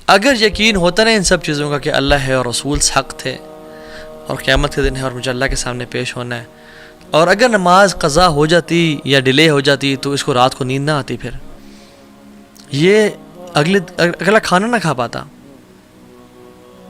اگر یقین ہوتا نا ان سب چیزوں کا کہ اللہ ہے اور رسول حق تھے اور قیامت کے دن ہے اور مجھے اللہ کے سامنے پیش ہونا ہے، اور اگر نماز قضا ہو جاتی یا ڈیلے ہو جاتی تو اس کو رات کو نیند نہ آتی، پھر یہ اگلا کھانا نہ کھا پاتا۔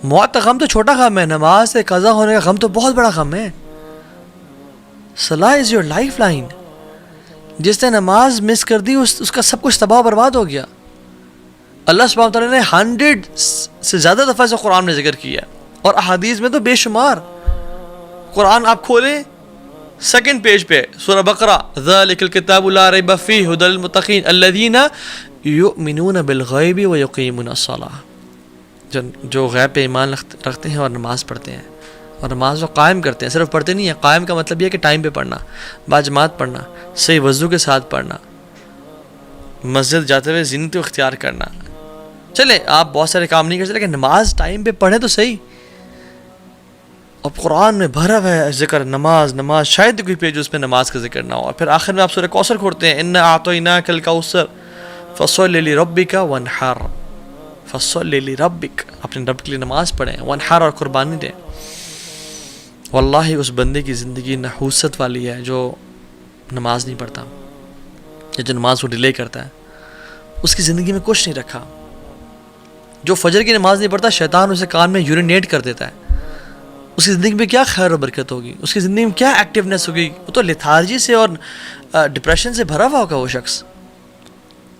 موت کا غم تو چھوٹا غم ہے، نماز سے قضا ہونے کا غم تو بہت بڑا غم ہے۔ صلاح از یور لائف لائن۔ جس نے نماز مس کر دی اس کا سب کچھ تباہ و برباد ہو گیا۔ اللہ سبحانہ وتعالیٰ نے 100 سے زیادہ دفعہ سے قرآن میں ذکر کیا اور احادیث میں تو بے شمار۔ قرآن آپ کھولیں 2nd پیج پہ سورہ بقرہ، ذَلِكَ الْكِتَابُ لَا رَيْبَ فِيهِ هُدًى لِلْمُتَّقِينَ الَّذِينَ يُؤْمِنُونَ بِالْغَيْبِ وَيُقِيمُونَ الصَّلَاةَ، جو غیب پہ ایمان رکھتے ہیں اور نماز پڑھتے ہیں، اور نماز کو قائم کرتے ہیں۔ صرف پڑھتے نہیں ہیں، قائم کا مطلب یہ کہ ٹائم پہ پڑھنا، باجماعت پڑھنا، صحیح وضو کے ساتھ پڑھنا، مسجد جاتے ہوئے زینت اختیار کرنا۔ چلے آپ بہت سارے کام نہیں کر سکتے لیکن نماز ٹائم پہ پڑھیں تو صحیح۔ اور قرآن میں بھرا ہوا ہے ذکر نماز، شاید کوئی پیج اس پہ نماز کا ذکر نہ ہو۔ اور پھر آخر میں آپ سورہ کوثر کھولتے ہیں، اِنَّا أَعْطَيْنَاكَ الْكَوْثَرَ فَصَلِّ لِرَبِّكَ وَانْحَرْ، فَصَلِّ لِرَبِّكَ، اپنے رب کے لیے نماز پڑھیں، وانحر، اور قربانی دیں۔ واللہ اس بندے کی زندگی نحوست والی ہے جو نماز نہیں پڑھتا یا جو نماز کو ڈیلے کرتا ہے، اس کی زندگی میں کچھ نہیں رکھا۔ جو فجر کی نماز نہیں پڑھتا، شیطان اسے کان میں یورینیٹ کر دیتا ہے، اس کی زندگی میں کیا خیر و برکت ہوگی، اس کی زندگی میں کیا ایکٹیونیس ہوگی؟ وہ تو لیتھارجی سے اور ڈپریشن سے بھرا ہوا ہوگا وہ شخص۔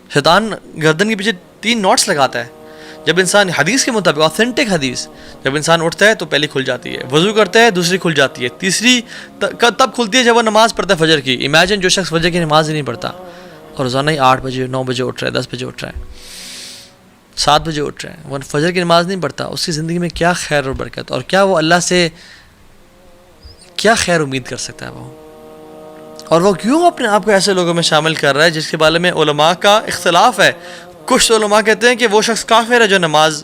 شیطان گردن کے پیچھے 3 نوٹس لگاتا ہے۔ جب انسان حدیث کے مطابق، آتھینٹک حدیث، جب انسان اٹھتا ہے تو پہلی کھل جاتی ہے، وضو کرتا ہے دوسری کھل جاتی ہے، تیسری تب کھلتی ہے جب وہ نماز پڑھتا ہے فجر کی۔ امیجن جو شخص فجر کی نماز ہی نہیں پڑھتا اور روزانہ ہی 8 بجے 9 بجے اٹھ رہا ہے، 10 بجے اٹھ رہا ہے، 7 بجے اٹھ رہا ہے، وہ فجر کی نماز نہیں پڑھتا، اس کی زندگی میں کیا خیر اور برکت، اور کیا وہ اللہ سے کیا خیر امید کر سکتا ہے وہ؟ اور وہ کیوں اپنے آپ کو ایسے لوگوں میں شامل کر رہا ہے جس کے بارے میں علماء کا اختلاف ہے؟ کچھ علماء کہتے ہیں کہ وہ شخص کافر ہے جو نماز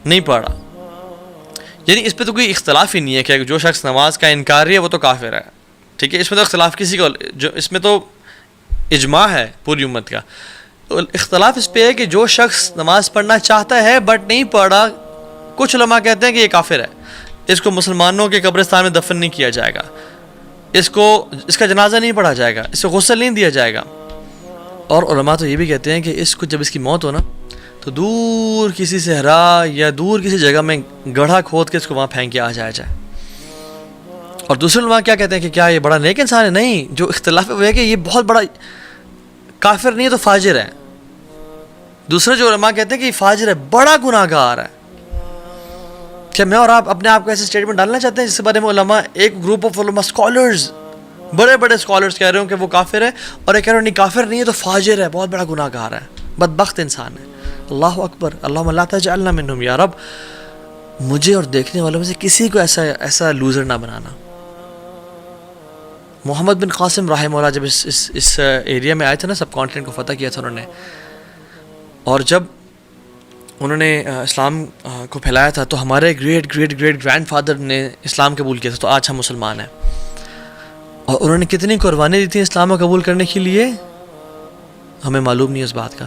نہیں پڑھا، یعنی اس پہ تو کوئی اختلاف ہی نہیں ہے کہ جو شخص نماز کا انکاری ہے وہ تو کافر ہے، ٹھیک ہے، اس میں تو اختلاف کسی کو، جو اس میں تو اجماع ہے پوری امت کا۔ اختلاف اس پہ ہے کہ جو شخص نماز پڑھنا چاہتا ہے بٹ نہیں پڑھا، کچھ علماء کہتے ہیں کہ یہ کافر ہے، اس کو مسلمانوں کے قبرستان میں دفن نہیں کیا جائے گا، اس کا جنازہ نہیں پڑھا جائے گا، اس کو غسل نہیں دیا جائے گا۔ اور علماء تو یہ بھی کہتے ہیں کہ اس کو جب اس کی موت ہو نا تو دور کسی صحرا یا دور کسی جگہ میں گڑھا کھود کے اس کو وہاں پھینک کے آ جایا جائے۔ اور دوسرے علماء کیا کہتے ہیں کہ کیا یہ بڑا نیک انسان ہے؟ نہیں، جو اختلاف ہے وہ ہے کہ یہ بہت بڑا کافر نہیں ہے تو فاجر ہے۔ دوسرے جو علماء کہتے ہیں کہ یہ فاجر ہے، بڑا گناہ گار ہے۔ کیا میں اور آپ اپنے آپ کو ایسے اسٹیٹمنٹ ڈالنا چاہتے ہیں جس کے بارے میں علماء، ایک گروپ آف علماء، اسکالرز، بڑے بڑے اسکالرز کہہ رہے ہوں کہ وہ کافر ہے، اور ایک کہہ رہے ہیں نہیں کافر نہیں ہے تو فاجر ہے، بہت بڑا گناہ گار ہے، بدبخت انسان ہے؟ اللہ اکبر، اللہم لا تجعلنا منہم، یا رب مجھے اور دیکھنے والوں میں سے کسی کو ایسا لوزر نہ بنانا۔ محمد بن قاسم رحمہ اللہ جب اس ایریا میں آئے تھے نا، سب کانٹیننٹ کو فتح کیا تھا انہوں نے، اور جب انہوں نے اسلام کو پھیلایا تھا تو ہمارے گریٹ گرینڈ فادر نے اسلام قبول کیا تھا، تو آج ہم مسلمان ہیں۔ اور انہوں نے کتنی قربانی دی تھی اسلام کو قبول کرنے کے لیے، ہمیں معلوم نہیں اس بات کا۔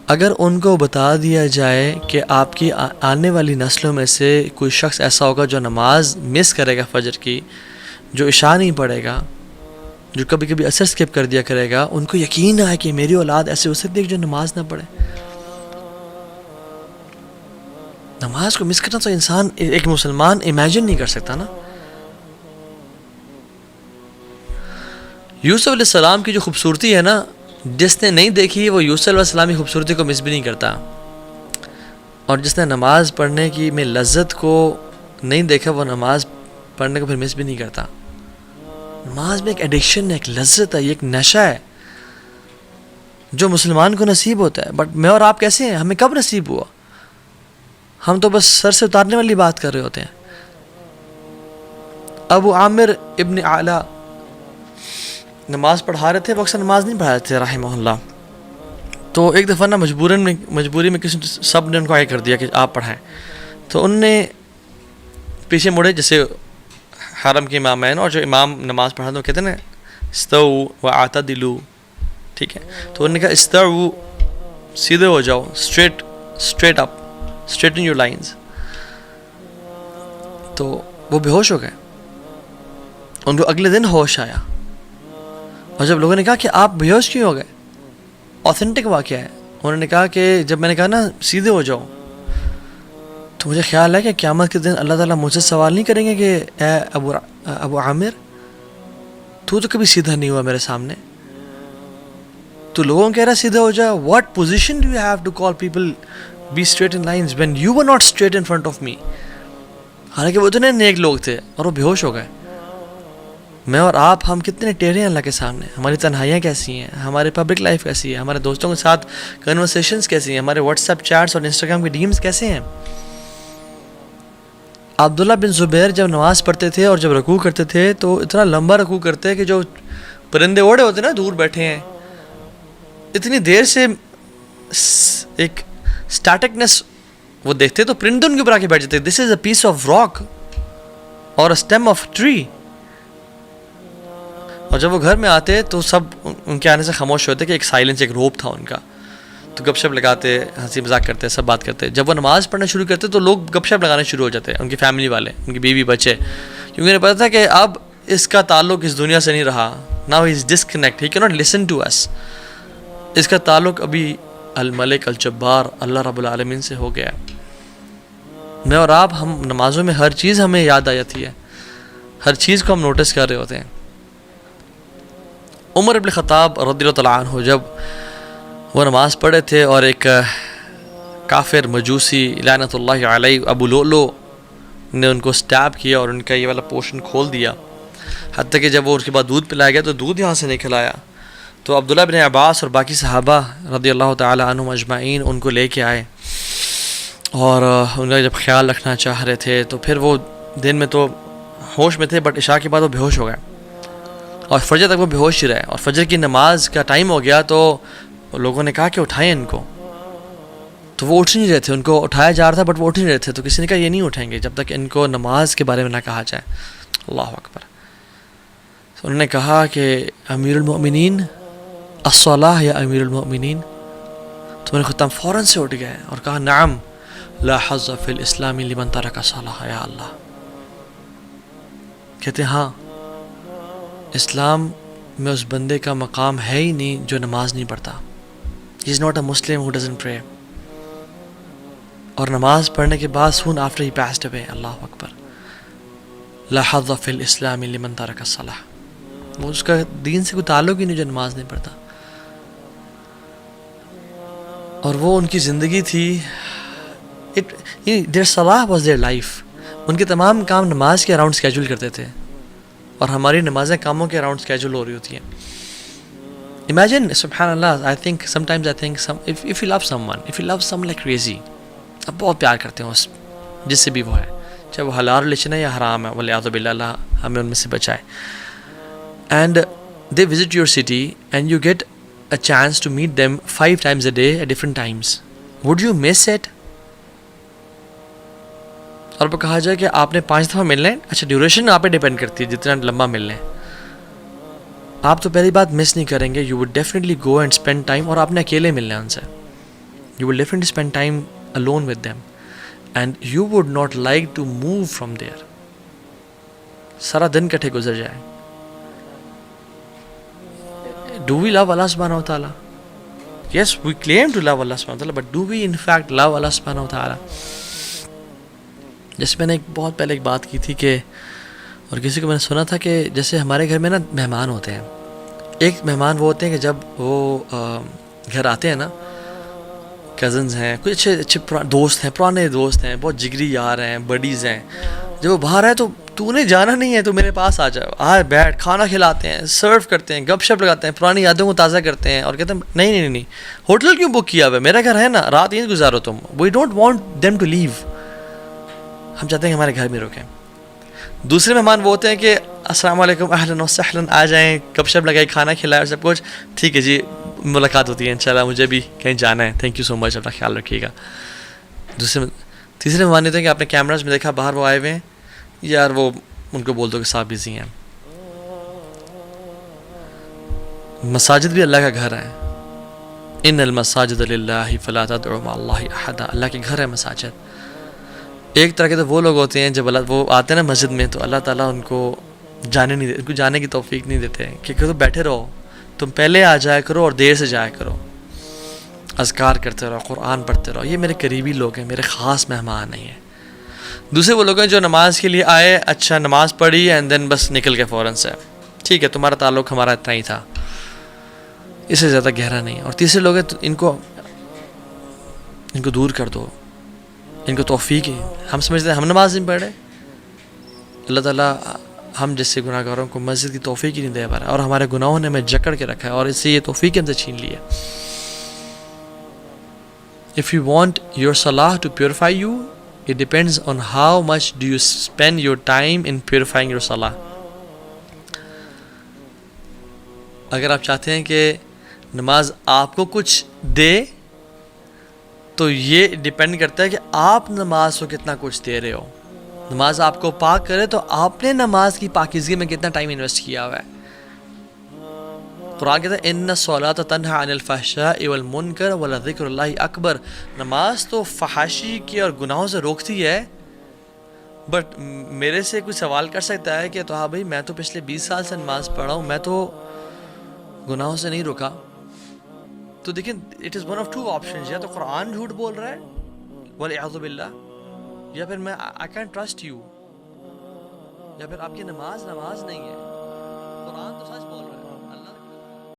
اگر ان کو بتا دیا جائے کہ آپ کی آنے والی نسلوں میں سے کوئی شخص ایسا ہوگا جو نماز مس کرے گا فجر کی، جو عشاء نہیں پڑھے گا، جو کبھی کبھی عصر سکپ کر دیا کرے گا، ان کو یقین آئے کہ میری اولاد ایسے ہو سکتی ہے جو نماز نہ پڑھے۔ نماز کو مس کرنا تو انسان، ایک مسلمان امیجن نہیں کر سکتا نا۔ یوسف علیہ السلام کی جو خوبصورتی ہے نا، جس نے نہیں دیکھی وہ یوسف علیہ السلام کی خوبصورتی کو مس بھی نہیں کرتا، اور جس نے نماز پڑھنے کی میں لذت کو نہیں دیکھا وہ نماز پڑھنے کو پھر مس بھی نہیں کرتا۔ نماز میں ایک ایڈکشن ہے، ایک لذت ہے، یہ ایک نشہ ہے جو مسلمان کو نصیب ہوتا ہے۔ بٹ میں اور آپ کیسے ہیں؟ ہمیں کب نصیب ہوا؟ ہم تو بس سر سے اتارنے والی بات کر رہے ہوتے ہیں۔ ابو عامر ابن اعلیٰ نماز پڑھا رہے تھے، وہ اکثر نماز نہیں پڑھا رہے تھے رحمہ اللہ، تو ایک دفعہ نا مجبوری میں کسی سب نے ان کو آگے کر دیا کہ آپ پڑھائیں، تو ان نے پیچھے مڑے، جیسے حرم کے امامین اور جو امام نماز پڑھا تو کہتے ہیں نا استووا واعتدلوا، ٹھیک ہے، تو انہوں نے کہا استووا، سیدھے ہو جاؤ، straight straight up, straighten your lines. تو وہ بے ہوش ہو گئے. ان کو اگلے دن ہوش آیا, اور جب لوگوں نے کہا کہ آپ بے ہوش کیوں ہو گئے, اوتھینٹک واقعہ ہے, انہوں نے کہا کہ جب میں نے کہا نا سیدھے ہو جاؤ, تو مجھے خیال ہے کہ قیامت کے دن اللہ تعالیٰ مجھ سے سوال نہیں کریں گے کہ اے ابو عامر, تو کبھی سیدھا نہیں ہوا میرے سامنے, تو لوگوں کو کہہ رہا سیدھا ہو جا. What position do you have to call people be straight in lines when you were not straight in front of me. حالانکہ وہ اتنے نیک لوگ تھے اور وہ بے ہوش ہو گئے. میں اور آپ, ہم کتنے ٹیڑھے ہیں اللہ کے سامنے. ہماری تنہائیاں کیسی ہیں, ہماری پبلک لائف کیسی ہے, ہمارے دوستوں کے ساتھ کنورسیشنز کیسی ہیں, ہمارے واٹس ایپ چیٹس اور انسٹاگرام کے ڈیمز کیسے ہیں. عبداللہ بن زبیر جب نماز پڑھتے تھے اور جب رکوع کرتے تھے تو اتنا لمبا رکوع کرتے کہ جو پرندے اوڑے ہوتے نا دور بیٹھے ہیں, اتنی دیر سے ایک اسٹیٹکنس وہ دیکھتے تو پرندے ان کے اوپر آ کے بیٹھ جاتے. دس از اے پیس آف راک اور اسٹیم آف ٹری. اور جب وہ گھر میں آتے تو سب ان کے آنے سے خاموش ہوتے کہ ایک سائلنس, ایک روپ تھا ان کا. تو گپ شپ لگاتے, ہنسی مذاق کرتے, سب بات کرتے. جب وہ نماز پڑھنا شروع کرتے تو لوگ گپ شپ لگانے شروع ہو جاتے, ان کی فیملی والے, ان کی بیوی بچے, کیونکہ انہیں پتا تھا کہ اب اس کا تعلق اس دنیا سے نہیں رہا. ناؤ ہی از ڈسکنیکٹ, ہی کی ناٹ لسن ٹو اس. اس کا تعلق ابھی الملک الجبار اللہ رب العالمین سے ہو گیا. میں اور آپ, ہم نمازوں میں ہر چیز ہمیں یاد آ جاتی ہے, ہر چیز کو ہم نوٹس کر رہے ہوتے ہیں. عمر ابن خطاب رضی اللہ تعالیٰ عنہ جب وہ نماز پڑھے تھے اور ایک کافر مجوسی لعنت اللہ علیہ ابو لؤلؤ نے ان کو سٹیب کیا اور ان کا یہ والا پورشن کھول دیا, حتیٰ کہ جب وہ اس کے بعد دودھ پلایا گیا تو دودھ یہاں سے نکل آیا. تو عبداللہ بن عباس اور باقی صحابہ رضی اللہ تعالیٰ عنہم اجمعین ان کو لے کے آئے, اور ان کا جب خیال رکھنا چاہ رہے تھے تو پھر وہ دن میں تو ہوش میں تھے, بٹ عشاء کے بعد وہ بے ہوش ہو گئے اور فجر تک وہ بے ہوش ہی رہے. اور فجر کی نماز کا ٹائم ہو گیا تو لوگوں نے کہا کہ اٹھائیں ان کو, تو وہ اٹھ نہیں رہے تھے. ان کو اٹھایا جا رہا تھا بٹ وہ اٹھ نہیں رہے تھے. تو کسی نے کہا یہ نہیں اٹھیں گے جب تک ان کو نماز کے بارے میں نہ کہا جائے. اللہ اکبر. تو انہوں نے کہا کہ امیر المؤمنین الصلاۃ یا امیر المؤمنین. تو میرے خطاب فوراً سے اٹھ گئے اور کہا نعم لا حظ فی الاسلام لمن ترک الصلاۃ یا اللہ. کہتے ہاں, اسلام میں اس بندے کا مقام ہے ہی نہیں جو نماز نہیں پڑھتا. ہی is not a Muslim who doesn't پرے. اور نماز پڑھنے کے بعد سون آفٹر ہی پاسڈ اوے, اللہ اکبر, لا حظ فی الاسلام لمن ترک الصلاۃ. وہ اس کا دین سے کوئی تعلق ہی نہیں جو نماز نہیں پڑھتا. اور وہ ان کی زندگی تھی, their صلاح was their life. ان کے تمام کام نماز کے اراؤنڈ اسکیجول کرتے تھے, اور ہماری نمازیں کاموں کے اراؤنڈ اسکیجول ہو رہی ہوتی ہیں. Imagine, سبحان اللہ, sometimes I think if you love someone like crazy, آپ بہت پیار کرتے ہیں اس جس سے بھی وہ ہے, چاہے وہ حلال ریلیشن ہے یا حرام ہے, ولیعوذ باللہ, اللہ ہمیں ان میں سے بچائے. And they visit your city and you get a chance to meet them 5 times a day at different times. Would you miss it? اور وہ کہا جائے کہ آپ نے 5 دفعہ ملنا ہے, اچھا ڈیوریشن آپ پہ ڈیپینڈ کرتی ہے جتنا لمبا ملنا ہے. آپ تو پہلی بات مس نہیں کریں گے. You would definitely go and spend time, اور آپ نے اکیلے ملنا ہے ان سے. You would definitely spend time alone with them and you would not like to move from there. سارا دن کٹھے گزر جائے. Do we love Allah subhanahu wa ta'ala? Yes, we claim to love Allah subhanahu wa ta'ala, but do we in fact love Allah subhanahu wa ta'ala? جیسے میں نے بہت پہلے ایک بات کی تھی کہ, اور کسی کو میں نے سنا تھا کہ جیسے ہمارے گھر میں نا مہمان ہوتے ہیں. ایک مہمان وہ ہوتے ہیں کہ جب وہ گھر آتے ہیں نا, کزنز ہیں, کچھ اچھے دوست ہیں, پرانے دوست ہیں, بہت جگری یار ہیں, بڈیز ہیں. جب وہ باہر آئے تو نے جانا نہیں ہے تو میرے پاس آ جاؤ, بیٹھ, کھانا کھلاتے ہیں, سرو کرتے ہیں, گپ شپ لگاتے ہیں, پرانی یادوں کو تازہ کرتے ہیں, اور کہتے ہیں نہیں ہوٹل کیوں بک کیا ہوا ہے, میرا گھر ہے نا, رات یہیں گزارو تم. We don't want them to leave. ہم چاہتے ہیں کہ ہمارے گھر میں رکیں. دوسرے مہمان وہ ہوتے ہیں کہ السلام علیکم, اہلاً و سہلاً, آ جائیں, گپ شپ لگائے, کھانا کھلائے اور سب کچھ ٹھیک ہے جی, ملاقات ہوتی ہے انشاءاللہ, مجھے بھی کہیں جانا ہے, تھینک یو سو مچ, اپنا خیال رکھیے گا. تیسرے مہمان ہوتے ہیں کہ آپ نے کیمراز میں دیکھا باہر وہ آئے ہوئے ہیں, یار وہ ان کو بول دو کہ صاحب بزی ہیں. مساجد بھی اللہ کا گھر ہے, ان المساجد للہ فلا تدعوا مع اللہ احدا، اللہ کے گھر ہے مساجد. ایک طرح کے تو وہ لوگ ہوتے ہیں جب وہ آتے ہیں نا مسجد میں تو اللہ تعالیٰ ان کو جانے نہیں ان کو جانے کی توفیق نہیں دیتے ہیں کہ تم بیٹھے رہو، تم پہلے آ جایا کرو اور دیر سے جایا کرو، اذکار کرتے رہو، قرآن پڑھتے رہو. یہ میرے قریبی لوگ ہیں، میرے خاص مہمان نہیں ہیں. دوسرے وہ لوگ ہیں جو نماز کے لیے آئے، اچھا نماز پڑھی اینڈ دین بس نکل کے فوراً سے، ٹھیک ہے تمہارا تعلق ہمارا اتنا ہی تھا، اس سے زیادہ گہرا نہیں. اور تیسرے لوگ ہیں تو ان کو دور کر دو، ان کو توفیق ہے. ہم سمجھتے ہیں ہم نماز نہیں پڑھ رہے، اللہ تعالیٰ ہم جیسے گناہ گاروں کو مسجد کی توفیق ہی نہیں دے پا رہا، اور ہمارے گناہوں نے ہمیں جکڑ کے رکھا ہے اور اس سے یہ توفیق ہم سے چھین لی ہے. If you want your salah to purify you, it depends on how much do you spend your time in purifying your salah. اگر آپ چاہتے ہیں کہ نماز آپ کو کچھ دے تو یہ ڈیپینڈ کرتا ہے کہ آپ نماز کو کتنا کچھ دے رہے ہو. نماز آپ کو پاک کرے تو آپ نے نماز کی پاکیزگی میں کتنا ٹائم انویسٹ کیا ہوا ہے. قرآن کہتا ہے ان الصلاۃ تنہی عن الفحشاء والمنکر ولذکر اللہ اکبر. نماز تو فحاشی کی اور گناہوں سے روکتی ہے، بٹ میرے سے کوئی سوال کر سکتا ہے کہ تو ہاں بھائی میں تو پچھلے 20 سال سے نماز پڑھا ہوں، میں تو گناہوں سے نہیں رکا. تو دیکھیں it is one of two options, یا تو قرآن جھوٹ بول رہا ہے والعیاذ باللہ، یا پھر میں آئی کینٹ ٹرسٹ یو، یا پھر آپ کی نماز نہیں ہے. قرآن تو سچ